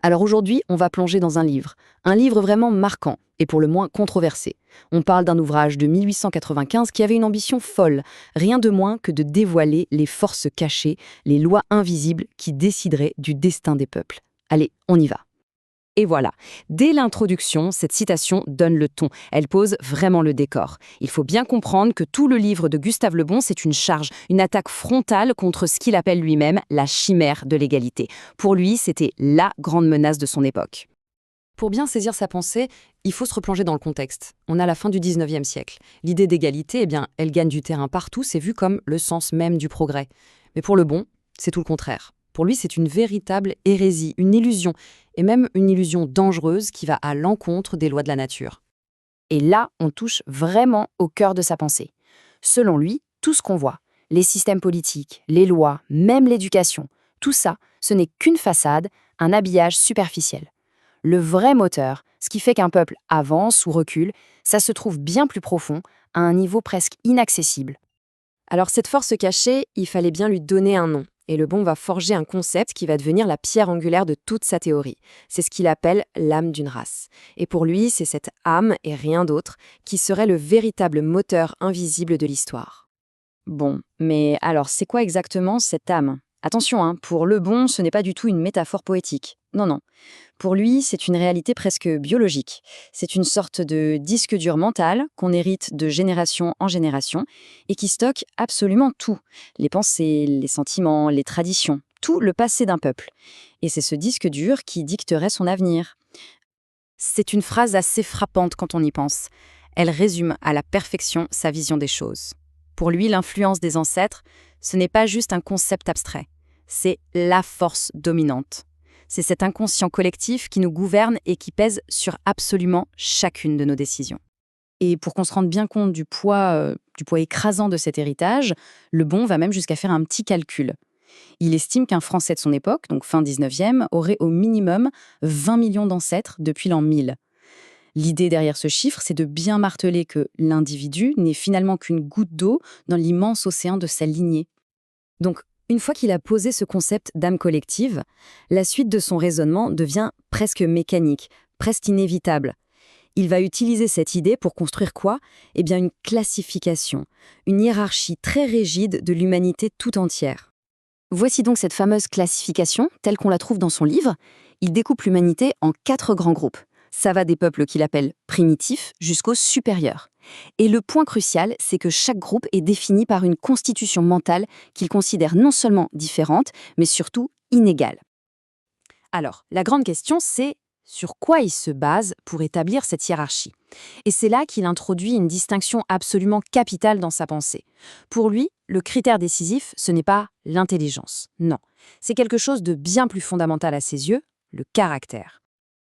Alors aujourd'hui, on va plonger dans un livre vraiment marquant et pour le moins controversé. On parle d'un ouvrage de 1895 qui avait une ambition folle, rien de moins que de dévoiler les forces cachées, les lois invisibles qui décideraient du destin des peuples. Allez, on y va. Et voilà, dès l'introduction, cette citation donne le ton. Elle pose vraiment le décor. Il faut bien comprendre que tout le livre de Gustave Le Bon, c'est une charge, une attaque frontale contre ce qu'il appelle lui-même la chimère de l'égalité. Pour lui, c'était la grande menace de son époque. Pour bien saisir sa pensée, il faut se replonger dans le contexte. On a la fin du 19e siècle. L'idée d'égalité, elle gagne du terrain partout, c'est vu comme le sens même du progrès. Mais pour Le Bon, c'est tout le contraire. Pour lui, c'est une véritable hérésie, une illusion, et même une illusion dangereuse qui va à l'encontre des lois de la nature. Et là, on touche vraiment au cœur de sa pensée. Selon lui, tout ce qu'on voit, les systèmes politiques, les lois, même l'éducation, tout ça, ce n'est qu'une façade, un habillage superficiel. Le vrai moteur, ce qui fait qu'un peuple avance ou recule, ça se trouve bien plus profond, à un niveau presque inaccessible. Alors cette force cachée, il fallait bien lui donner un nom. Et Le Bon va forger un concept qui va devenir la pierre angulaire de toute sa théorie. C'est ce qu'il appelle l'âme d'une race. Et pour lui, c'est cette âme, et rien d'autre, qui serait le véritable moteur invisible de l'histoire. Bon, mais alors c'est quoi exactement cette âme? Attention, pour Le Bon, ce n'est pas du tout une métaphore poétique. Non, non. Pour lui, c'est une réalité presque biologique. C'est une sorte de disque dur mental qu'on hérite de génération en génération et qui stocke absolument tout. Les pensées, les sentiments, les traditions, tout le passé d'un peuple. Et c'est ce disque dur qui dicterait son avenir. C'est une phrase assez frappante quand on y pense. Elle résume à la perfection sa vision des choses. Pour lui, l'influence des ancêtres, ce n'est pas juste un concept abstrait. C'est la force dominante. C'est cet inconscient collectif qui nous gouverne et qui pèse sur absolument chacune de nos décisions. Et pour qu'on se rende bien compte du poids écrasant de cet héritage, Le Bon va même jusqu'à faire un petit calcul. Il estime qu'un Français de son époque, donc fin 19e, aurait au minimum 20 millions d'ancêtres depuis l'an 1000. L'idée derrière ce chiffre, c'est de bien marteler que l'individu n'est finalement qu'une goutte d'eau dans l'immense océan de sa lignée. Donc, une fois qu'il a posé ce concept d'âme collective, la suite de son raisonnement devient presque mécanique, presque inévitable. Il va utiliser cette idée pour construire quoi? Eh bien, une classification, une hiérarchie très rigide de l'humanité tout entière. Voici donc cette fameuse classification, telle qu'on la trouve dans son livre. Il découpe l'humanité en 4 grands groupes. Ça va des peuples qu'il appelle primitifs jusqu'aux supérieurs. Et le point crucial, c'est que chaque groupe est défini par une constitution mentale qu'il considère non seulement différente, mais surtout inégale. Alors, la grande question, c'est sur quoi il se base pour établir cette hiérarchie. Et c'est là qu'il introduit une distinction absolument capitale dans sa pensée. Pour lui, le critère décisif, ce n'est pas l'intelligence. Non, c'est quelque chose de bien plus fondamental à ses yeux, le caractère.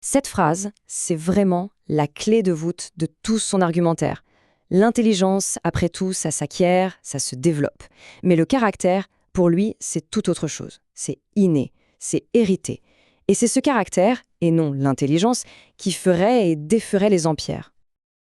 Cette phrase, c'est vraiment la clé de voûte de tout son argumentaire. L'intelligence, après tout, ça s'acquiert, ça se développe. Mais le caractère, pour lui, c'est tout autre chose. C'est inné, c'est hérité. Et c'est ce caractère, et non l'intelligence, qui ferait et déferait les empires.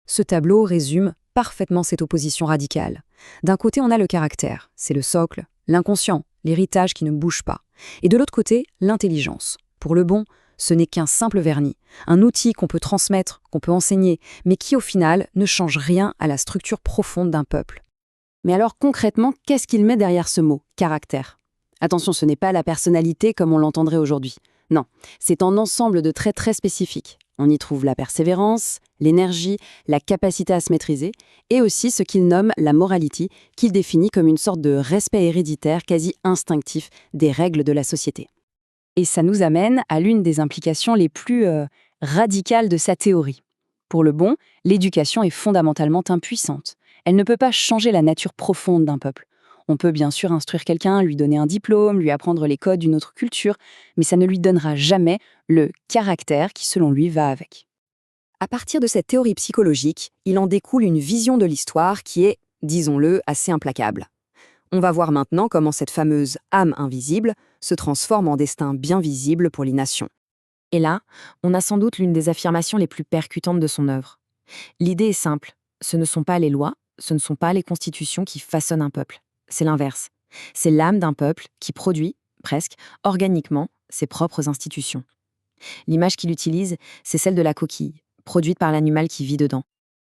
Ce tableau résume parfaitement cette opposition radicale. D'un côté, on a le caractère, c'est le socle, l'inconscient, l'héritage qui ne bouge pas. Et de l'autre côté, l'intelligence. Pour Le Bon, ce n'est qu'un simple vernis, un outil qu'on peut transmettre, qu'on peut enseigner, mais qui au final ne change rien à la structure profonde d'un peuple. Mais alors concrètement, qu'est-ce qu'il met derrière ce mot, caractère? Attention, ce n'est pas la personnalité comme on l'entendrait aujourd'hui. Non, c'est un ensemble de traits très spécifiques. On y trouve la persévérance, l'énergie, la capacité à se maîtriser, et aussi ce qu'il nomme la morality, qu'il définit comme une sorte de respect héréditaire quasi instinctif des règles de la société. Et ça nous amène à l'une des implications les plus radicales de sa théorie. Pour Le Bon, l'éducation est fondamentalement impuissante. Elle ne peut pas changer la nature profonde d'un peuple. On peut bien sûr instruire quelqu'un, lui donner un diplôme, lui apprendre les codes d'une autre culture, mais ça ne lui donnera jamais le caractère qui, selon lui, va avec. À partir de cette théorie psychologique, il en découle une vision de l'histoire qui est, disons-le, assez implacable. On va voir maintenant comment cette fameuse âme invisible se transforme en destin bien visible pour les nations. Et là, on a sans doute l'une des affirmations les plus percutantes de son œuvre. L'idée est simple, ce ne sont pas les lois, ce ne sont pas les constitutions qui façonnent un peuple. C'est l'inverse. C'est l'âme d'un peuple qui produit, presque, organiquement, ses propres institutions. L'image qu'il utilise, c'est celle de la coquille, produite par l'animal qui vit dedans.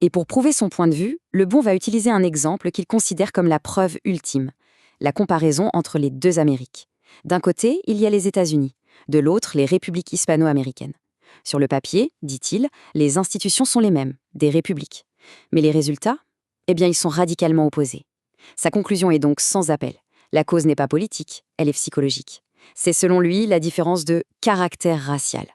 Et pour prouver son point de vue, Lebon va utiliser un exemple qu'il considère comme la preuve ultime, la comparaison entre les deux Amériques. D'un côté, il y a les États-Unis, de l'autre, les républiques hispano-américaines. Sur le papier, dit-il, les institutions sont les mêmes, des républiques. Mais les résultats? Eh bien, ils sont radicalement opposés. Sa conclusion est donc sans appel. La cause n'est pas politique, elle est psychologique. C'est selon lui la différence de caractère racial.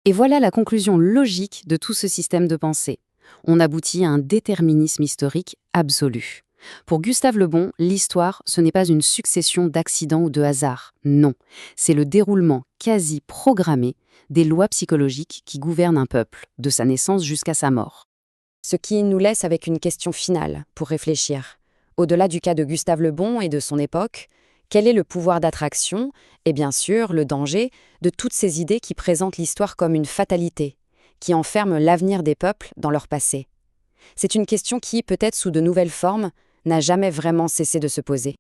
Et voilà la conclusion logique de tout ce système de pensée. On aboutit à un déterminisme historique absolu. Pour Gustave Le Bon, l'histoire, ce n'est pas une succession d'accidents ou de hasards. Non, c'est le déroulement quasi programmé des lois psychologiques qui gouvernent un peuple, de sa naissance jusqu'à sa mort. Ce qui nous laisse avec une question finale pour réfléchir. Au-delà du cas de Gustave Le Bon et de son époque, quel est le pouvoir d'attraction et bien sûr le danger de toutes ces idées qui présentent l'histoire comme une fatalité, qui enferment l'avenir des peuples dans leur passé? C'est une question qui, peut-être sous de nouvelles formes, n'a jamais vraiment cessé de se poser.